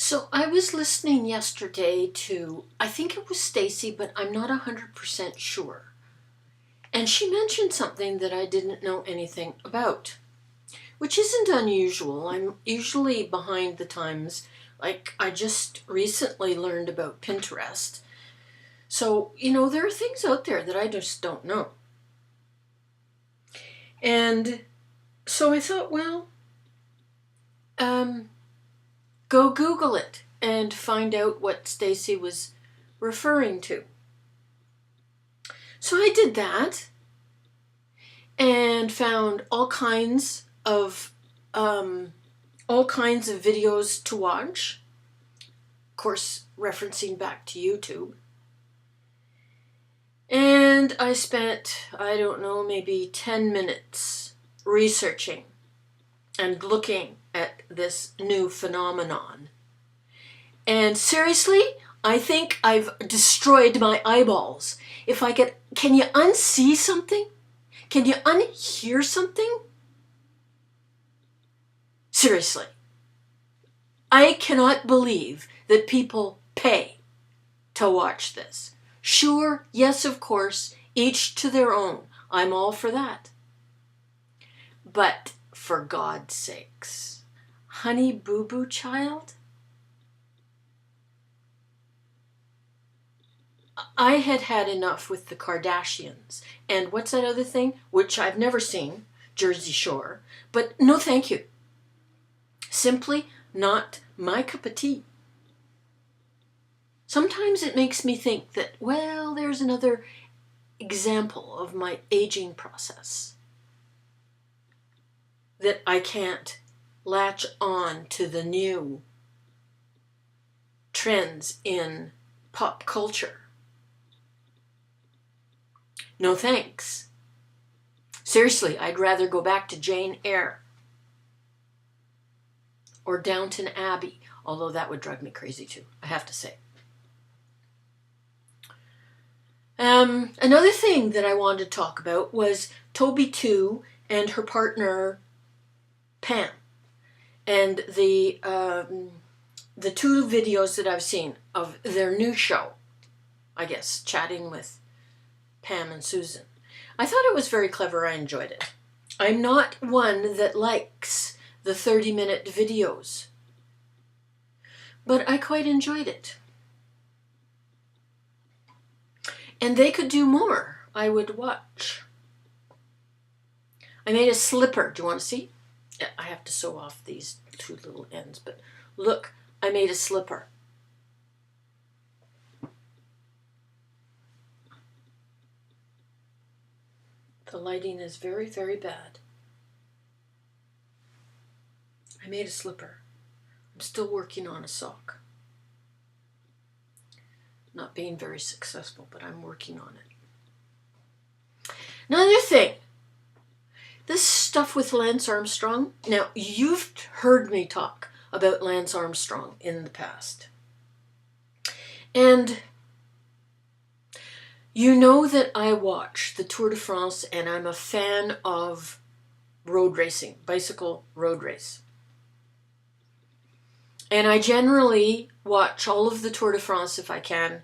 So I was listening yesterday to, I think it was Stacy, but I'm not 100% sure. And she mentioned something that I didn't know anything about, which isn't unusual. I'm usually behind the times. Like, I just recently learned about Pinterest. So, there are things out there that I just don't know. And so I thought, well, go Google it and find out what Stacy was referring to. So I did that and found all kinds of videos to watch. Of course, referencing back to YouTube. And I spent, I don't know, maybe 10 minutes researching and looking at this new phenomenon. And seriously, I think I've destroyed my eyeballs. Can you unsee something? Can you unhear something? Seriously. I cannot believe that people pay to watch this. Sure, yes, of course, each to their own. I'm all for that. But for God's sakes, Honey Boo Boo Child? I had enough with the Kardashians. And what's that other thing? Which I've never seen, Jersey Shore. But no thank you. Simply not my cup of tea. Sometimes it makes me think that, well, there's another example of my aging process. That I can't latch on to the new trends in pop culture. No thanks. Seriously, I'd rather go back to Jane Eyre or Downton Abbey, although that would drive me crazy too, I have to say. Another thing that I wanted to talk about was Toby 2 and her partner Pam, and the 2 videos that I've seen of their new show, I guess, chatting with Pam and Susan. I thought it was very clever. I enjoyed it. I'm not one that likes the 30-minute videos, but I quite enjoyed it. And they could do more. I would watch. I made a slipper. Do you want to see? I have to sew off these 2 little ends, but look, I made a slipper. The lighting is very, very bad. I made a slipper. I'm still working on a sock. Not being very successful, but I'm working on it. Another thing. This stuff with Lance Armstrong. Now, you've heard me talk about Lance Armstrong in the past. And you know that I watch the Tour de France and I'm a fan of road racing, bicycle road race. And I generally watch all of the Tour de France if I can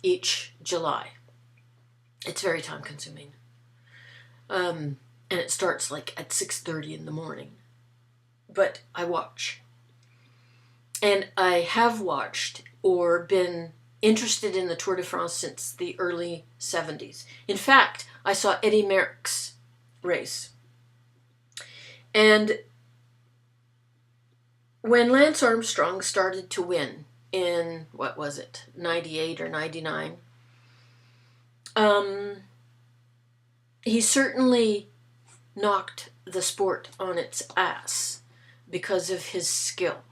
each July. It's very time consuming. And it starts like at 6:30 in the morning. But I watch. And I have watched or been interested in the Tour de France since the early 70s. In fact, I saw Eddie Merckx race. And when Lance Armstrong started to win in, 98 or 99, he certainly knocked the sport on its ass because of his skill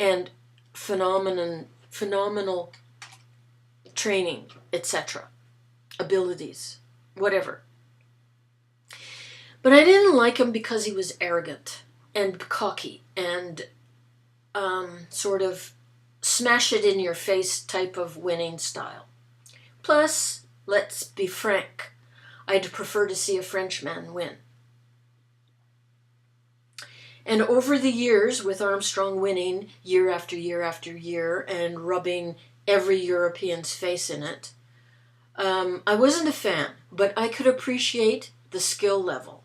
and phenomenal training, etc., abilities, whatever. But I didn't like him because he was arrogant and cocky and sort of smash it in your face type of winning style. Plus, let's be frank, I'd prefer to see a Frenchman win. And over the years, with Armstrong winning year after year after year and rubbing every European's face in it, I wasn't a fan, but I could appreciate the skill level.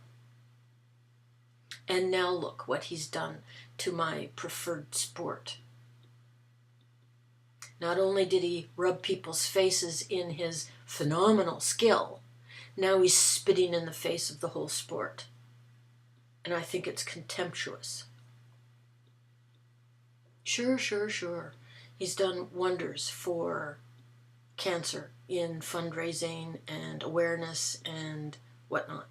And now look what he's done to my preferred sport. Not only did he rub people's faces in his phenomenal skill, now he's spitting in the face of the whole sport. And I think it's contemptuous. Sure. He's done wonders for cancer in fundraising and awareness and whatnot.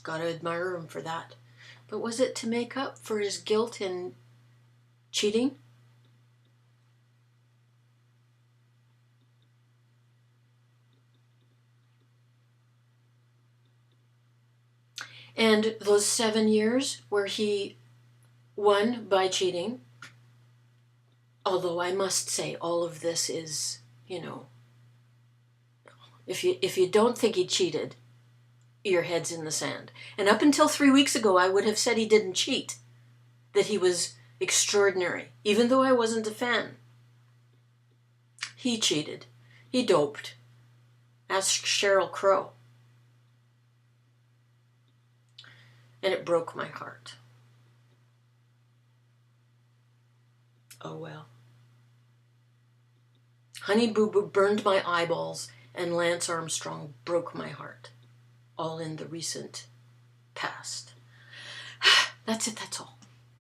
Gotta admire him for that. But was it to make up for his guilt in cheating? And those 7 years where he won by cheating, although I must say all of this is, if you don't think he cheated, your head's in the sand. And up until 3 weeks ago, I would have said he didn't cheat, that he was extraordinary, even though I wasn't a fan. He cheated. He doped. Ask Sheryl Crow. And it broke my heart. Oh well. Honey Boo Boo burned my eyeballs, and Lance Armstrong broke my heart. All in the recent past. That's it, that's all.